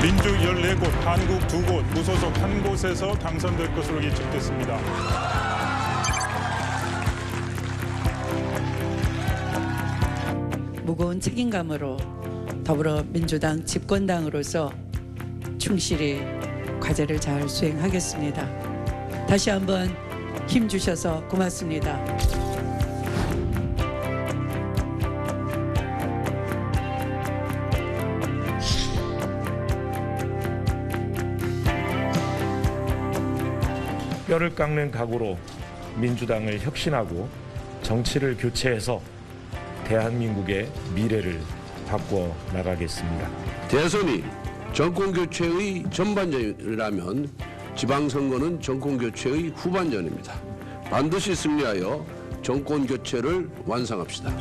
민주 14곳, 한국 2곳, 무소속 1곳에서 당선될 것으로 예측됐습니다. 무거운 책임감으로 더불어민주당 집권당으로서 충실히 과제를 잘 수행하겠습니다. 다시 한번 힘 주셔서 고맙습니다. 뼈를 깎는 각오로 민주당을 혁신하고 정치를 교체해서 대한민국의 미래를 바꿔 나가겠습니다. 대선이 정권교체의 전반전이라면 지방선거는 정권교체의 후반전입니다. 반드시 승리하여 정권교체를 완성합시다.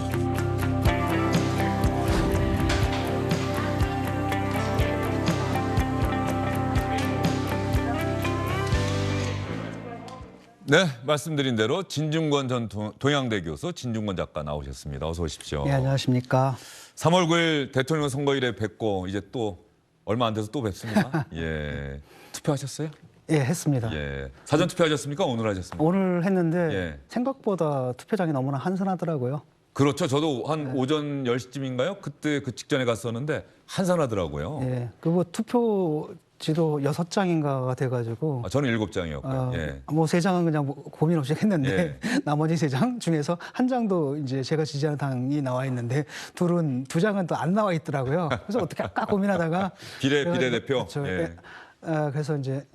네, 말씀드린 대로 진중권 전 동양대 교수 진중권 작가 나오셨습니다. 어서 오십시오. 네, 안녕하십니까. 3월 9일 대통령 선거일에 뵙고 이제 또 얼마 안 돼서 또 뵙습니다. 예, 투표하셨어요? 예, 했습니다. 예, 사전 투표하셨습니까? 오늘 하셨습니까? 오늘 했는데 예. 생각보다 투표장이 너무나 한산하더라고요. 그렇죠. 저도 한 오전 10시쯤인가요? 그때 그 직전에 갔었는데 한산하더라고요. 예, 그리고 투표지도 6장인가가 돼가지고 아, 저는 7장이었고요. 예. 뭐 3장은 그냥 뭐 고민 없이 했는데 예. 나머지 3장 중에서 한 장도 이제 제가 지지하는 당이 나와 있는데 두 장은 또 안 나와 있더라고요. 그래서 어떻게 할까 고민하다가 비례대표. 그렇죠. 예. 그래서 이제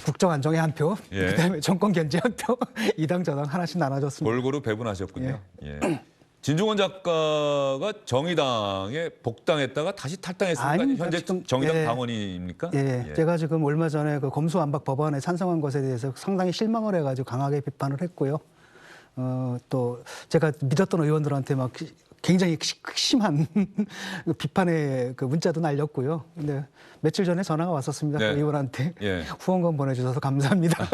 국정 안정에 한 표, 예. 그다음에 정권 견제 한 표, 이당 저당 하나씩 나눠줬습니다. 골고루 배분하셨군요. 예. 진중권 작가가 정의당에 복당했다가 다시 탈당했으니까 아닙니다. 현재 지금, 정의당 예. 당원입니까? 예, 제가 지금 얼마 전에 그 검수완박 법안에 찬성한 것에 대해서 상당히 실망을 해가지고 강하게 비판을 했고요. 또 제가 믿었던 의원들한테 막 굉장히 극심한 비판의 그 문자도 날렸고요. 근데 며칠 전에 전화가 왔었습니다. 네. 그 의원한테 예. 후원금 보내주셔서 감사합니다.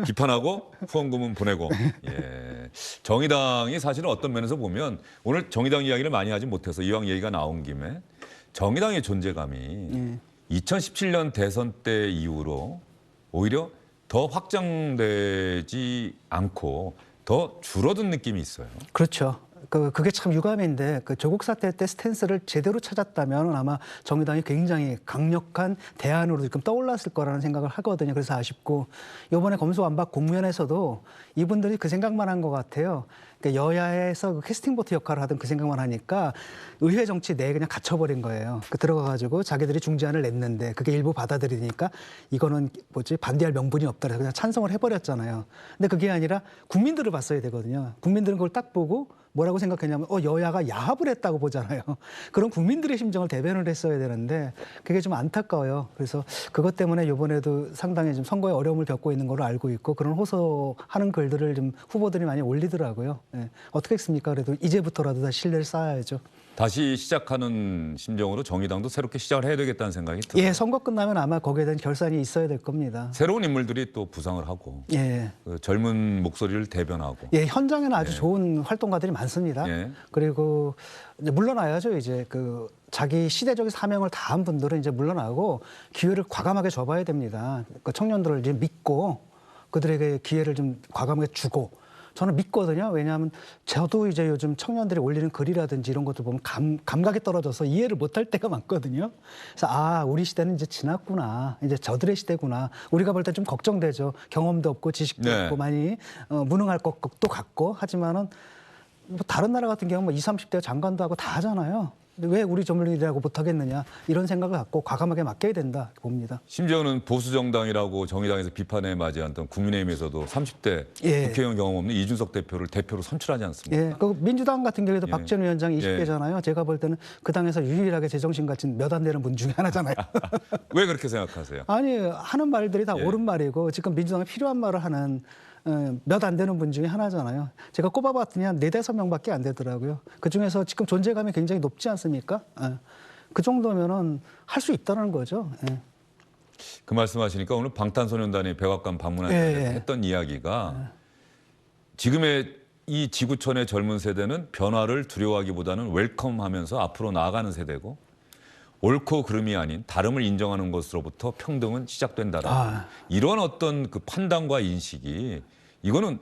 비판하고 후원금은 보내고. 예. 정의당이 사실은 어떤 면에서 보면 오늘 정의당 이야기를 많이 하지 못해서 이왕 얘기가 나온 김에 정의당의 존재감이 2017년 대선 때 이후로 오히려 더 확장되지 않고 더 줄어든 느낌이 있어요. 그렇죠. 그게 참 유감인데 그 조국 사태 때 스탠스를 제대로 찾았다면 아마 정의당이 굉장히 강력한 대안으로 지금 떠올랐을 거라는 생각을 하거든요. 그래서 아쉽고 이번에 검수완박 국면에서도 이분들이 그 생각만 한 것 같아요. 그러니까 여야에서 그 캐스팅 보트 역할을 하던 그 생각만 하니까 의회 정치 내에 그냥 갇혀버린 거예요. 들어가가지고 자기들이 중재안을 냈는데 그게 일부 받아들이니까 이거는 반대할 명분이 없다 그래서 그냥 찬성을 해버렸잖아요. 근데 그게 아니라 국민들을 봤어야 되거든요. 국민들은 그걸 딱 보고 뭐라고 생각했냐면 여야가 야합을 했다고 보잖아요. 그런 국민들의 심정을 대변을 했어야 되는데 그게 좀 안타까워요. 그래서 그것 때문에 이번에도 상당히 좀 선거에 어려움을 겪고 있는 걸로 알고 있고 그런 호소하는 글들을 좀 후보들이 많이 올리더라고요. 예. 어떻게 했습니까? 그래도 이제부터라도 다시 신뢰를 쌓아야죠. 다시 시작하는 심정으로 정의당도 새롭게 시작을 해야 되겠다는 생각이 들어요. 예, 선거 끝나면 아마 거기에 대한 결산이 있어야 될 겁니다. 새로운 인물들이 또 부상을 하고 예. 그 젊은 목소리를 대변하고. 예, 현장에는 아주 좋은 활동가들이 많습니다. 예. 그리고 이제 물러나야죠. 이제 그 자기 시대적인 사명을 다한 분들은 이제 물러나고 기회를 과감하게 줘봐야 됩니다. 그 청년들을 이제 믿고 그들에게 기회를 좀 과감하게 주고 저는 믿거든요. 왜냐하면 저도 이제 요즘 청년들이 올리는 글이라든지 이런 것들 보면 감각이 떨어져서 이해를 못할 때가 많거든요. 그래서 우리 시대는 이제 지났구나. 이제 저들의 시대구나. 우리가 볼 때 좀 걱정되죠. 경험도 없고 지식도 네. 없고 많이 무능할 것도 같고 하지만은 뭐 다른 나라 같은 경우는 20, 30대 장관도 하고 다 하잖아요. 근데 왜 우리 젊은이들하고 못하겠느냐 이런 생각을 갖고 과감하게 맡겨야 된다 봅니다. 심지어는 보수 정당이라고 정의당에서 비판에 맞이했던 국민의힘에서도 30대 예. 국회의원 경험 없는 이준석 대표를 대표로 선출하지 않습니까? 예, 그 민주당 같은 경우에도 예. 박지원 위원장 20대잖아요. 제가 볼 때는 그 당에서 유일하게 제정신 같은 몇 안 되는 분 중에 하나잖아요. 왜 그렇게 생각하세요? 아니 하는 말들이 다 예. 옳은 말이고 지금 민주당에 필요한 말을 하는 몇 안 되는 분 중에 하나잖아요. 제가 꼽아봤더니 한 4~5명밖에 안 되더라고요. 그중에서 지금 존재감이 굉장히 높지 않습니까? 그 정도면은 할 수 있다는 거죠. 예. 그 말씀하시니까 오늘 방탄소년단이 백악관 방문할 때 예. 했던 이야기가 지금의 이 지구촌의 젊은 세대는 변화를 두려워하기보다는 웰컴하면서 앞으로 나아가는 세대고 옳고 그름이 아닌 다름을 인정하는 것으로부터 평등은 시작된다라는 아. 이런 어떤 그 판단과 인식이 이거는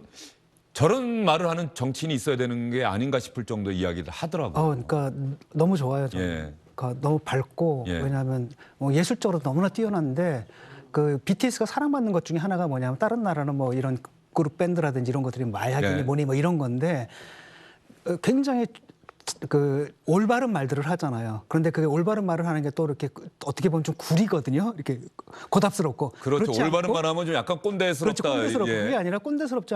저런 말을 하는 정치인이 있어야 되는 게 아닌가 싶을 정도의 이야기를 하더라고요. 그러니까 너무 좋아요. 저는. 예. 그러니까 너무 밝고 예. 왜냐하면 뭐 예술적으로 너무나 뛰어난데 그 BTS가 사랑받는 것 중에 하나가 뭐냐면 다른 나라는 뭐 이런 그룹 밴드라든지 이런 것들이 마약이니 예. 뭐니 뭐 이런 건데 굉장히 그 올바른 말들을 하잖아요. 그런데 그게 올바른 말을 하는 게 또 이렇게 어떻게 보면 좀 구리거든요. 이렇게 고답스럽고. 그렇죠. 그렇지 올바른 않고 말하면 좀 약간 꼰대스럽다. 그렇죠. 꼰대스럽고 예. 그게 아니라 꼰대스럽지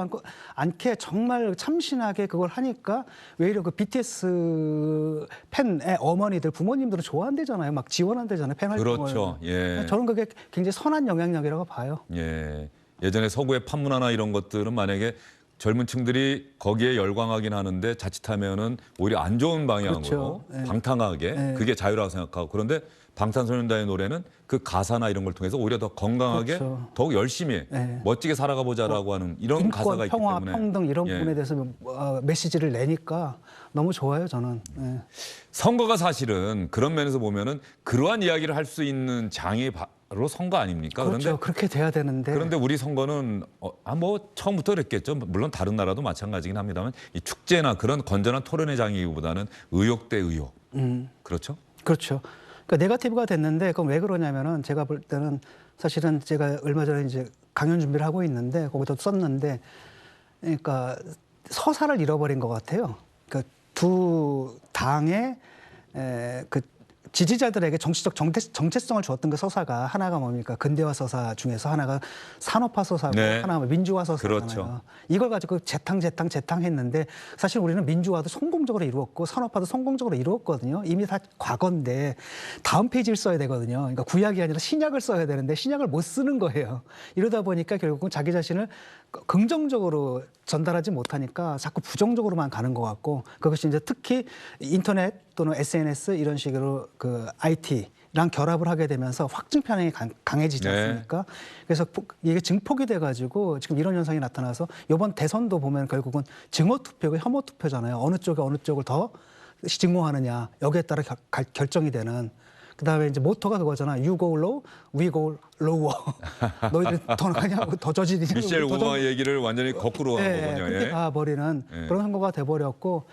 않게 정말 참신하게 그걸 하니까 외려 그 BTS 팬의 어머니들 부모님들은 좋아한대잖아요. 막 지원한대잖아요. 팬 활동을. 그렇죠. 예. 저는 그게 굉장히 선한 영향력이라고 봐요. 예. 예전에 서구의 판문화나 이런 것들은 만약에 젊은 층들이 거기에 열광하긴 하는데 자칫하면은 오히려 안 좋은 방향으로 그렇죠. 예. 방탕하게 예. 그게 자유라고 생각하고 그런데 방탄소년단의 노래는 그 가사나 이런 걸 통해서 오히려 더 건강하게 그렇죠. 더욱 열심히 예. 멋지게 살아가 보자라고 하는 이런 가사가 인권, 있기 평화, 때문에 평등 이런 예. 부분에 대해서 메시지를 내니까 너무 좋아요. 저는. 예. 선거가 사실은 그런 면에서 보면은 그러한 이야기를 할 수 있는 장이 바로 선거 아닙니까? 그렇죠. 그렇게 돼야 되는데. 그런데 우리 선거는 뭐 처음부터 그랬겠죠. 물론 다른 나라도 마찬가지긴 합니다만 이 축제나 그런 건전한 토론의 장이기보다는 의혹 대 의혹. 그렇죠? 그렇죠. 그러니까 네거티브가 됐는데 그건 왜 그러냐면은 제가 볼 때는 사실은 제가 얼마 전에 이제 강연 준비를 하고 있는데 거기도 썼는데 그러니까 서사를 잃어버린 것 같아요. 그러니까 두 당의 그 지지자들에게 정치적 정체성을 주었던 그 서사가 하나가 뭡니까? 근대화 서사 중에서 하나가 산업화 서사고 네. 하나가 민주화 서사잖아요. 그렇죠. 이걸 가지고 재탕했는데 사실 우리는 민주화도 성공적으로 이루었고 산업화도 성공적으로 이루었거든요. 이미 다 과거인데 다음 페이지를 써야 되거든요. 그러니까 구약이 아니라 신약을 써야 되는데 신약을 못 쓰는 거예요. 이러다 보니까 결국은 자기 자신을 긍정적으로 전달하지 못하니까 자꾸 부정적으로만 가는 것 같고 그것이 이제 특히 인터넷 또는 SNS 이런 식으로 그 IT랑 결합을 하게 되면서 확증 편향이 강해지지 네. 않습니까? 그래서 이게 증폭이 돼가지고 지금 이런 현상이 나타나서 이번 대선도 보면 결국은 증오 투표고 혐오 투표잖아요. 어느 쪽이 어느 쪽을 더 증오하느냐 여기에 따라 결정이 되는. 그다음에 이제 모토가 그거잖아. You go low, we go lower. 너희들 더 나가냐, 더 저지르냐. 미셸 오바마 얘기를 완전히 거꾸로 한 거군요. 그렇게 예. 가버리는 예. 그런 선거가 돼버렸고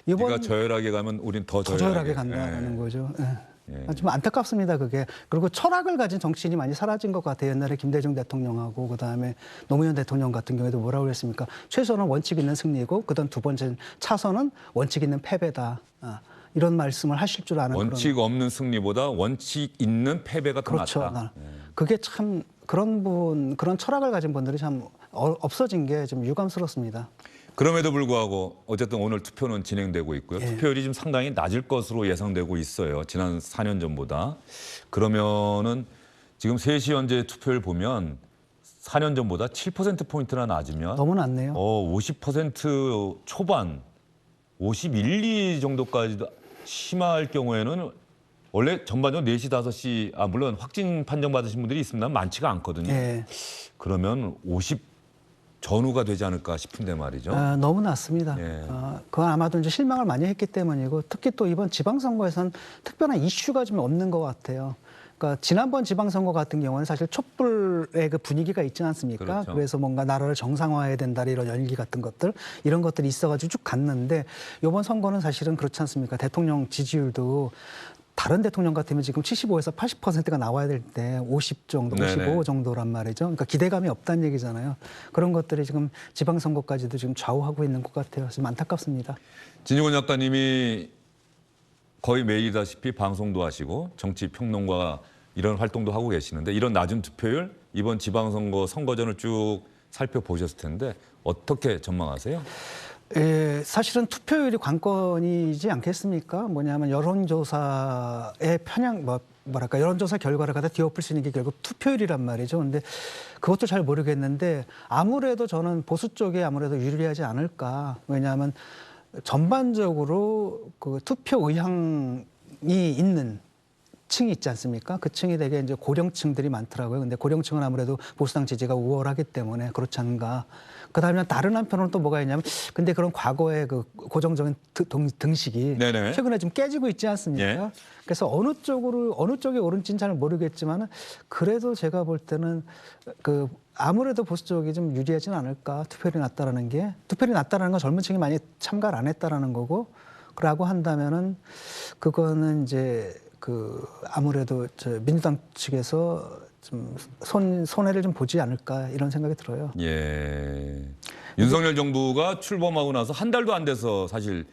이번 네가 저열하게 가면 우린 더 더 저열하게 간다는 거죠. 예. 예. 좀 안타깝습니다. 그게. 그리고 철학을 가진 정치인이 많이 사라진 것 같아요. 옛날에 김대중 대통령하고 그다음에 노무현 대통령 같은 경우에도 뭐라고 그랬습니까? 최소는 원칙 있는 승리고 그다음 두 번째 차선은 원칙 있는 패배다. 이런 말씀을 하실 줄 아는 원칙 없는 승리보다 원칙 있는 패배가 더 그렇죠. 낫다. 그게 참 그런 철학을 가진 분들이 참 없어진 게 좀 유감스럽습니다. 그럼에도 불구하고 어쨌든 오늘 투표는 진행되고 있고요. 예. 투표율이 좀 상당히 낮을 것으로 예상되고 있어요. 지난 4년 전보다. 그러면은 지금 3시 현재 투표율 보면 4년 전보다 7%포인트나 낮으면 너무 낮네요. 50% 초반, 51, 2 정도까지도 심할 경우에는 원래 전반적으로 4시, 5시, 물론 확진 판정 받으신 분들이 있습니다만 많지가 않거든요. 예. 그러면 50 전후가 되지 않을까 싶은데 말이죠. 너무 낮습니다. 예. 그건 아마도 이제 실망을 많이 했기 때문이고 특히 또 이번 지방선거에서는 특별한 이슈가 좀 없는 것 같아요. 그러니까 지난번 지방선거 같은 경우는 사실 촛불의 그 분위기가 있지 않습니까? 그렇죠. 그래서 뭔가 나라를 정상화해야 된다 이런 열기 같은 것들 이런 것들이 있어가지고 쭉 갔는데 이번 선거는 사실은 그렇지 않습니까? 대통령 지지율도 다른 대통령 같으면 지금 75에서 80%가 나와야 될 때 50 정도, 55 네네. 정도란 말이죠. 그러니까 기대감이 없다는 얘기잖아요. 그런 것들이 지금 지방선거까지도 지금 좌우하고 있는 것 같아요. 좀 안타깝습니다. 진중권 작가님이 거의 매일이다시피 방송도 하시고 정치 평론가 이런 활동도 하고 계시는데 이런 낮은 투표율 이번 지방선거 선거전을 쭉 살펴보셨을 텐데 어떻게 전망하세요? 예, 사실은 투표율이 관건이지 않겠습니까? 뭐냐면 여론조사의 편향, 뭐랄까, 여론조사 결과를 갖다 뒤엎을 수 있는 게 결국 투표율이란 말이죠. 근데 그것도 잘 모르겠는데 아무래도 저는 보수 쪽에 아무래도 유리하지 않을까. 왜냐하면 전반적으로 그 투표 의향이 있는 층이 있지 않습니까? 그 층이 되게 이제 고령층들이 많더라고요. 근데 고령층은 아무래도 보수당 지지가 우월하기 때문에 그렇지 않은가. 그다음에 다른 한편으로는 또 뭐가 있냐면, 근데 그런 과거의 그 고정적인 등식이 네네. 최근에 좀 깨지고 있지 않습니까? 예. 그래서 어느 쪽이 옳은지는 잘 모르겠지만, 그래도 제가 볼 때는 그 아무래도 보수 쪽이 좀 유리하진 않을까. 투표율이 낮다라는 건 젊은 층이 많이 참가를 안 했다라는 거고, 라고 한다면은 그거는 이제 그 아무래도 민주당 측에서 좀 손해를 좀 보지 않을까 이런 생각이 들어요. 예. 윤석열 정부가 출범하고 나서 한 달도 안 돼서 사실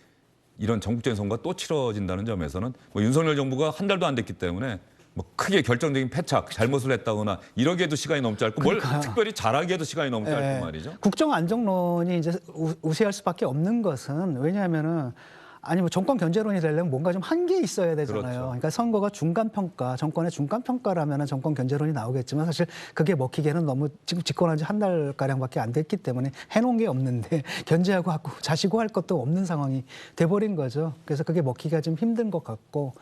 이런 전국적인 선거가 또 치러진다는 점에서는 뭐 윤석열 정부가 한 달도 안 됐기 때문에 뭐 크게 결정적인 패착, 잘못을 했다거나 이러기에도 시간이 너무 짧고 뭘 특별히 잘하기에도 시간이 너무 짧고 말이죠. 국정 안정론이 이제 우세할 수밖에 없는 것은, 왜냐하면은 아니 뭐 정권 견제론이 되려면 뭔가 좀 한계 있어야 되잖아요. 그렇죠. 그러니까 선거가 중간 평가, 정권의 중간 평가라면은 정권 견제론이 나오겠지만, 사실 그게 먹히기에는 너무 지금 집권한 지 한 달 가량밖에 안 됐기 때문에 해놓은 게 없는데 견제하고 자시고 할 것도 없는 상황이 돼버린 거죠. 그래서 그게 먹히기가 좀 힘든 것 같고,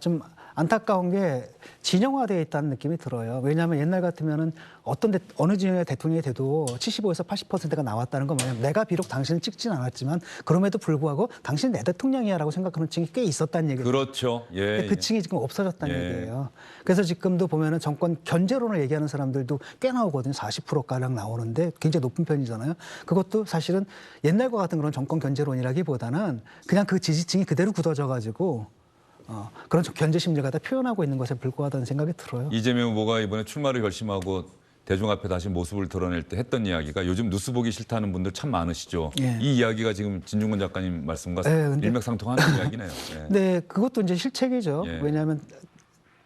좀 안타까운 게 진영화되어 있다는 느낌이 들어요. 왜냐하면 옛날 같으면은 어느 진영의 대통령이 돼도 75에서 80%가 나왔다는 건 뭐냐면, 내가 비록 당신을 찍진 않았지만 그럼에도 불구하고 당신 내 대통령이야라고 생각하는 층이 꽤 있었다는 얘기예요. 그렇죠. 예. 그 층이 지금 없어졌다는 예. 얘기예요. 그래서 지금도 보면은 정권 견제론을 얘기하는 사람들도 꽤 나오거든요. 40%가량 나오는데 굉장히 높은 편이잖아요. 그것도 사실은 옛날과 같은 그런 정권 견제론이라기보다는 그냥 그 지지층이 그대로 굳어져가지고 그런 견제 심리가 다 표현하고 있는 것에 불과하다는 생각이 들어요. 이재명 후보가 이번에 출마를 결심하고 대중 앞에 다시 모습을 드러낼 때 했던 이야기가, 요즘 뉴스 보기 싫다는 분들 참 많으시죠. 예. 이 이야기가 지금 진중권 작가님 말씀과 근데 일맥상통하는 이야기네요. 예. 네, 그것도 이제 실책이죠. 예. 왜냐하면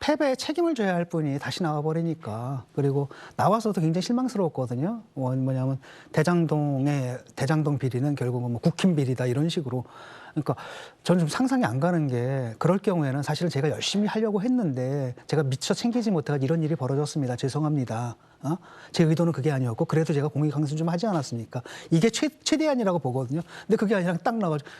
패배에 책임을 져야 할 분이 다시 나와버리니까. 그리고 나와서도 굉장히 실망스러웠거든요. 뭐냐면 대장동 비리는 결국은 뭐 국힘 비리다 이런 식으로. 그러니까 저는 좀 상상이 안 가는 게, 그럴 경우에는 사실은 제가 열심히 하려고 했는데 제가 미처 챙기지 못해서 이런 일이 벌어졌습니다. 죄송합니다. 제 의도는 그게 아니었고, 그래도 제가 공익 강수 좀 하지 않았습니까? 이게 최대한이라고 보거든요. 근데 그게 아니라 딱 나가지고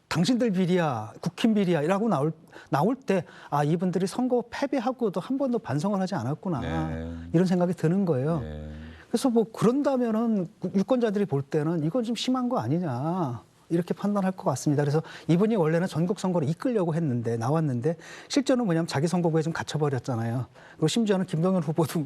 당신들 비리야, 국힘 비리야 이라고 나올 때, 이분들이 선거 패배하고도 한 번도 반성을 하지 않았구나. 네. 이런 생각이 드는 거예요. 예. 그래서 뭐 그런다면은 유권자들이 볼 때는 이건 좀 심한 거 아니냐, 이렇게 판단할 것 같습니다. 그래서 이분이 원래는 전국 선거를 이끌려고 했는데 나왔는데, 실제는 뭐냐면 자기 선거구에 좀 갇혀버렸잖아요. 그리고 심지어는 김동연 후보도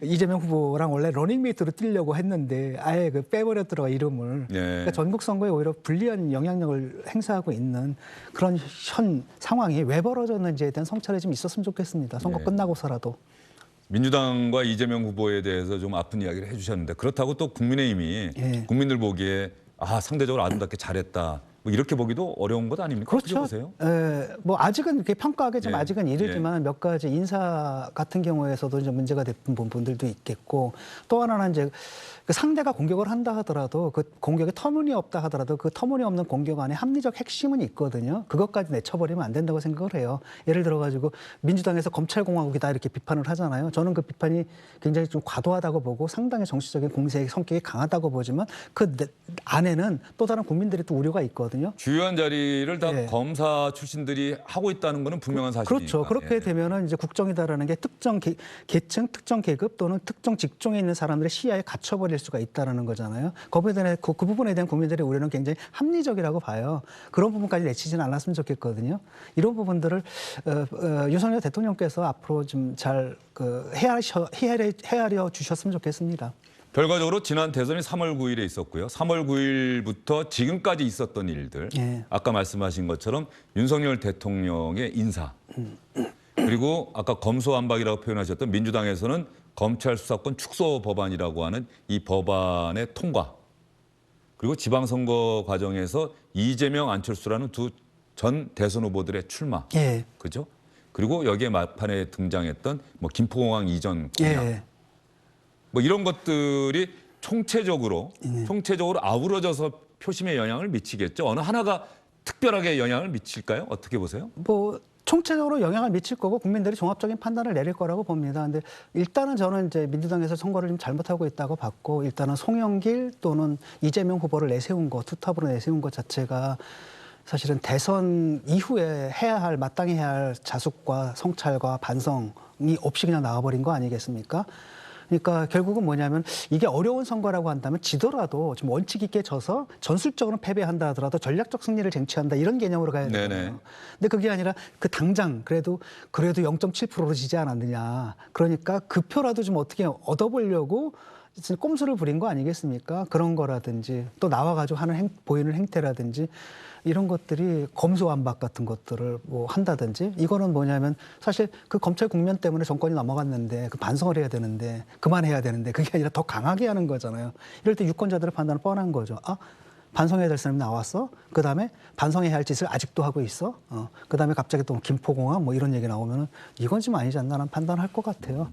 이재명 후보랑 원래 러닝메이트로 뛰려고 했는데 아예 빼버렸더라고요, 이름을. 네. 그러니까 전국 선거에 오히려 불리한 영향력을 행사하고 있는 그런 현 상황이 왜 벌어졌는지에 대한 성찰이 좀 있었으면 좋겠습니다. 선거 네. 끝나고서라도. 민주당과 이재명 후보에 대해서 좀 아픈 이야기를 해주셨는데, 그렇다고 또 국민의힘이 국민들 보기에 상대적으로 아름답게 잘했다, 뭐 이렇게 보기도 어려운 것 아닙니까? 그렇죠. 보세요. 뭐 아직은 이렇게 평가하기 좀 예. 아직은 이르지만 몇 가지 인사 같은 경우에서도 이제 문제가 됐던 부분들도 있겠고, 또 하나는 이제 그 상대가 공격을 한다 하더라도 그 공격이 터무니없다 하더라도 그 터무니없는 공격 안에 합리적 핵심은 있거든요. 그것까지 내쳐버리면 안 된다고 생각을 해요. 예를 들어가지고 민주당에서 검찰공화국이다 이렇게 비판을 하잖아요. 저는 그 비판이 굉장히 좀 과도하다고 보고 상당히 정치적인 공세의 성격이 강하다고 보지만 그 안에는 또 다른 국민들의 또 우려가 있거든요. 주요한 자리를 다 예. 검사 출신들이 하고 있다는 것은 분명한 사실이니까. 그렇죠. 그렇게 예. 되면은 이제 국정이다라는 게 특정 계층, 특정 계급 또는 특정 직종에 있는 사람들의 시야에 갇혀버릴 수가 있다라는 거잖아요. 거기에 대한 그 부분에 대한 국민들의 우려는 굉장히 합리적이라고 봐요. 그런 부분까지 내치지는 않았으면 좋겠거든요. 이런 부분들을 윤석열 대통령께서 앞으로 좀 잘 헤아려 주셨으면 좋겠습니다. 결과적으로 지난 대선이 3월 9일에 있었고요. 3월 9일부터 지금까지 있었던 일들, 예. 아까 말씀하신 것처럼 윤석열 대통령의 인사, 그리고 아까 검소완박이라고 표현하셨던 민주당에서는 검찰 수사권 축소 법안이라고 하는 이 법안의 통과, 그리고 지방선거 과정에서 이재명, 안철수라는 두 전 대선 후보들의 출마, 예. 그죠? 그리고 여기에 막판에 등장했던 뭐 김포공항 이전 공약, 예. 뭐 이런 것들이 총체적으로 아우러져서 표심에 영향을 미치겠죠. 어느 하나가 특별하게 영향을 미칠까요? 어떻게 보세요? 뭐 총체적으로 영향을 미칠 거고 국민들이 종합적인 판단을 내릴 거라고 봅니다. 근데 일단은 저는 이제 민주당에서 선거를 좀 잘못하고 있다고 봤고, 일단은 송영길 또는 이재명 후보를 내세운 거, 투탑으로 내세운 것 자체가 사실은 대선 이후에 마땅히 해야 할 자숙과 성찰과 반성이 없이 그냥 나와버린 거 아니겠습니까? 그러니까 결국은 뭐냐면 이게 어려운 선거라고 한다면 지더라도 좀 원칙 있게 져서 전술적으로 패배한다 하더라도 전략적 승리를 쟁취한다 이런 개념으로 가야 네네. 되거든요. 근데 그게 아니라 그 당장 그래도 0.7%로 지지 않았느냐. 그러니까 그 표라도 좀 어떻게 얻어보려고 꼼수를 부린 거 아니겠습니까? 그런 거라든지 또 나와가지고 보이는 행태라든지 이런 것들이 검수완박 같은 것들을 뭐 한다든지 이거는 뭐냐면 사실 그 검찰 국면 때문에 정권이 넘어갔는데 그 반성을 해야 되는데 그만해야 되는데 그게 아니라 더 강하게 하는 거잖아요. 이럴 때 유권자들의 판단은 뻔한 거죠. 아, 반성해야 될 사람이 나왔어? 그다음에 반성해야 할 짓을 아직도 하고 있어? 그다음에 갑자기 또 김포공항 뭐 이런 얘기 나오면은 이건 좀 아니지 않나라는 판단할 것 같아요.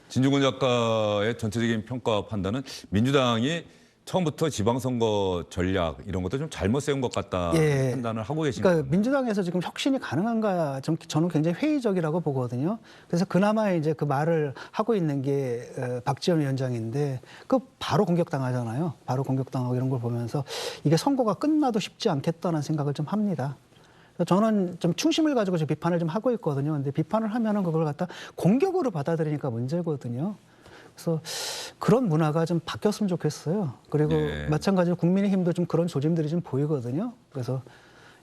진중권 작가의 전체적인 평가 판단은 민주당이 처음부터 지방선거 전략 이런 것도 좀 잘못 세운 것 같다 예. 판단을 하고 계신가요? 그러니까 민주당에서 지금 혁신이 가능한가 저는 굉장히 회의적이라고 보거든요. 그래서 그나마 이제 그 말을 하고 있는 게 박지원 위원장인데 그 바로 공격당하잖아요. 바로 공격당하고 이런 걸 보면서 이게 선거가 끝나도 쉽지 않겠다는 생각을 좀 합니다. 저는 좀 충심을 가지고 비판을 좀 하고 있거든요. 근데 비판을 하면은 그걸 갖다 공격으로 받아들이니까 문제거든요. 그래서 그런 문화가 좀 바뀌었으면 좋겠어요. 그리고 예. 마찬가지로 국민의힘도 좀 그런 조짐들이 좀 보이거든요. 그래서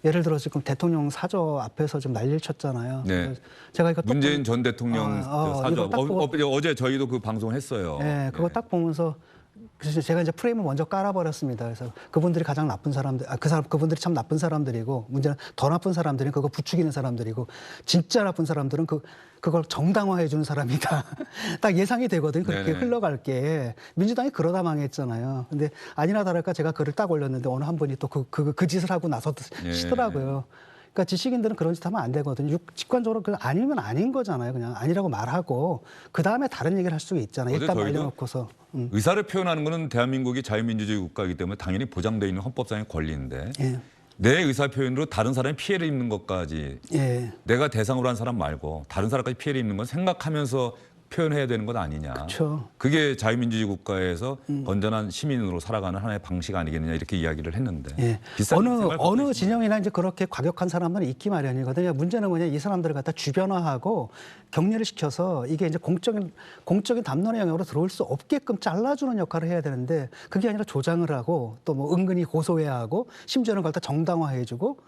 예를 들어 지금 대통령 사저 앞에서 좀 난리를 쳤잖아요. 네. 그래서 제가 이거 문재인 전 대통령 사저 이거 딱 보고- 어제 저희도 그 방송했어요. 네, 그거 딱 보면서 그래서 제가 이제 프레임을 먼저 깔아버렸습니다. 그래서 그분들이 가장 나쁜 사람들, 그분들이 참 나쁜 사람들이고 문제는 더 나쁜 사람들은 그거 부추기는 사람들이고 진짜 나쁜 사람들은 그걸 정당화해 주는 사람이다. 딱 예상이 되거든요. 그렇게 네네. 흘러갈 게 민주당이 그러다 망했잖아요. 근데 아니나 다를까 제가 글을 딱 올렸는데 어느 한 분이 또 그 짓을 하고 나서시더라고요. 그러니까 지식인들은 그런 짓 하면 안 되거든요. 직관적으로 그 아니면 아닌 거잖아요. 그냥 아니라고 말하고 그 다음에 다른 얘기를 할 수가 있잖아요. 어제 일단 저희도 말려놓고서. 의사를 표현하는 것은 대한민국이 자유민주주의 국가이기 때문에 당연히 보장되어 있는 헌법상의 권리인데 예. 내 의사 표현으로 다른 사람이 피해를 입는 것까지 예. 내가 대상으로 한 사람 말고 다른 사람까지 피해를 입는 건 생각하면서 표현해야 되는 것 아니냐. 그렇죠. 그게 자유민주주의 국가에서 건전한 시민으로 살아가는 하나의 방식 아니겠느냐 이렇게 이야기를 했는데. 예. 비슷한 생각을 갖고 어느 있습니다. 진영이나 이제 그렇게 과격한 사람들은 있기 마련이거든요. 문제는 뭐냐 이 사람들을 갖다 주변화하고 격리를 시켜서 이게 이제 공적인 담론의 영역으로 들어올 수 없게끔 잘라주는 역할을 해야 되는데 그게 아니라 조장을 하고 또 뭐 은근히 고소해야 하고 심지어는 그걸 다 정당화해주고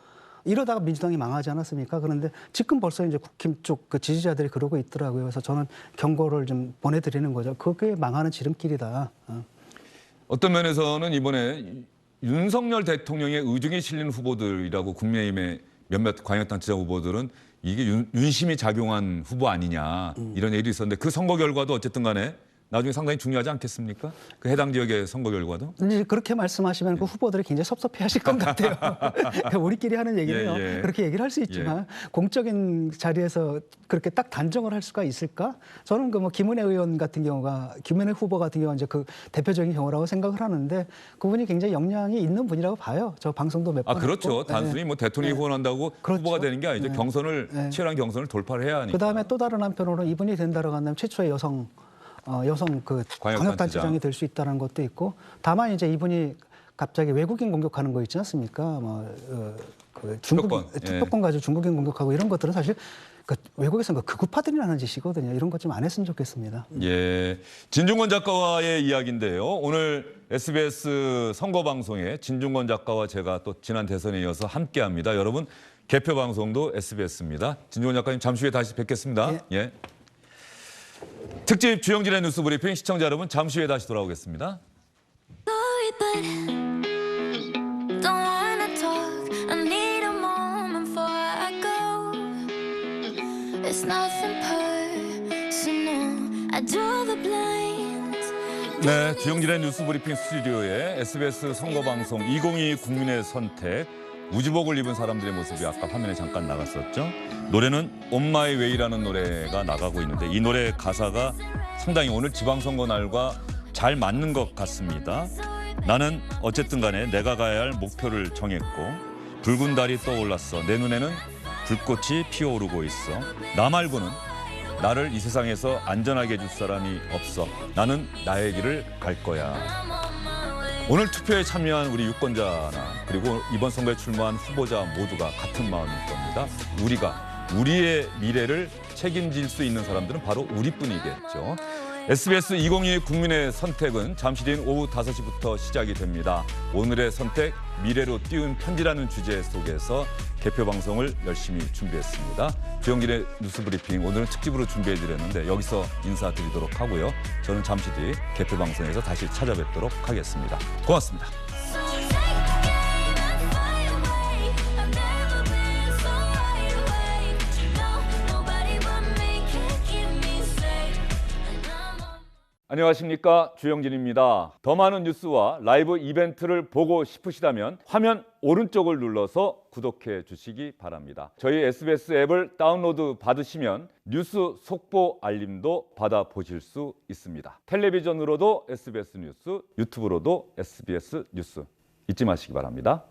이러다가 민주당이 망하지 않았습니까? 그런데 지금 벌써 이제 국힘 쪽 그 지지자들이 그러고 있더라고요. 그래서 저는 경고를 좀 보내드리는 거죠. 그게 망하는 지름길이다. 어떤 면에서는 이번에 윤석열 대통령의 의중에 실리는 후보들이라고 국민의힘의 몇몇 광역단체장 후보들은 이게 윤심이 작용한 후보 아니냐 이런 얘기도 있었는데 그 선거 결과도 어쨌든 간에 나중에 상당히 중요하지 않겠습니까? 그 해당 지역의 선거 결과도. 이제 그렇게 말씀하시면 그 후보들이 굉장히 섭섭해하실 것 같아요. 그러니까 우리끼리 하는 얘기는요. 예, 예. 그렇게 얘기를 할 수 있지만 공적인 자리에서 그렇게 딱 단정을 할 수가 있을까? 저는 그 뭐 김은혜 의원 같은 경우가 김은혜 후보 같은 경우가 이제 그 대표적인 경우라고 생각을 하는데 그분이 굉장히 역량이 있는 분이라고 봐요. 저 방송도 몇 번. 아 그렇죠. 했고. 단순히 뭐 대통령이 후원한다고 그렇죠. 후보가 되는 게 아니죠. 경선을 치열한 경선을 돌파를 해야 하니까. 그 다음에 또 다른 한편으로는 이분이 된다고 한다면 최초의 여성 그 광역단체장이 될 수 있다는 것도 있고 다만 이제 이분이 갑자기 외국인 공격하는 거 있지 않습니까? 그 투표권 가지고 중국인 공격하고 이런 것들은 사실 그 외국에서는 극우파들이 하는 짓이거든요. 이런 것 좀 안 했으면 좋겠습니다. 예, 진중권 작가와의 이야기인데요. 오늘 SBS 선거 방송에 진중권 작가와 제가 또 지난 대선에 이어서 함께합니다. 여러분 개표 방송도 SBS입니다. 진중권 작가님 잠시 후에 다시 뵙겠습니다. 예. 특집 주영진의 뉴스 브리핑 시청자 여러분 잠시 후에 다시 돌아오겠습니다. Sorry, but don't wanna talk. I need a moment before I go. It's nothing personal. I draw the blinds. 네, 주영진의 뉴스 브리핑 스튜디오에 SBS 선거 방송 2022 국민의 선택 무지복을 입은 사람들의 모습이 아까 화면에 잠깐 나갔었죠. 노래는 On My Way라는 노래가 나가고 있는데 이 노래 가사가 상당히 오늘 지방선거 날과 잘 맞는 것 같습니다. 나는 어쨌든 간에 내가 가야 할 목표를 정했고 붉은 달이 떠올랐어. 내 눈에는 불꽃이 피어오르고 있어. 나 말고는 나를 이 세상에서 안전하게 해줄 사람이 없어. 나는 나의 길을 갈 거야. I'm on my way. 오늘 투표에 참여한 우리 유권자나 그리고 이번 선거에 출마한 후보자 모두가 같은 마음일 겁니다. 우리의 미래를 책임질 수 있는 사람들은 바로 우리뿐이겠죠. SBS 2022 국민의 선택은 잠시 뒤인 오후 5시부터 시작이 됩니다. 오늘의 선택, 미래로 띄운 편지라는 주제 속에서 개표 방송을 열심히 준비했습니다. 주영진의 뉴스브리핑 오늘은 특집으로 준비해드렸는데 여기서 인사드리도록 하고요. 저는 잠시 뒤 개표 방송에서 다시 찾아뵙도록 하겠습니다. 고맙습니다. So take the game and fly away. I've never been so wide awake. No, nobody but me can keep me safe. And I'm on. 안녕하십니까, 주영진입니다. 더 많은 뉴스와 라이브 이벤트를 보고 싶으시다면 화면 오른쪽을 눌러서 구독해 주시기 바랍니다. 저희 SBS 앱을 다운로드 받으시면 뉴스 속보 알림도 받아보실 수 있습니다. 텔레비전으로도 SBS 뉴스, 유튜브로도 SBS 뉴스 잊지 마시기 바랍니다.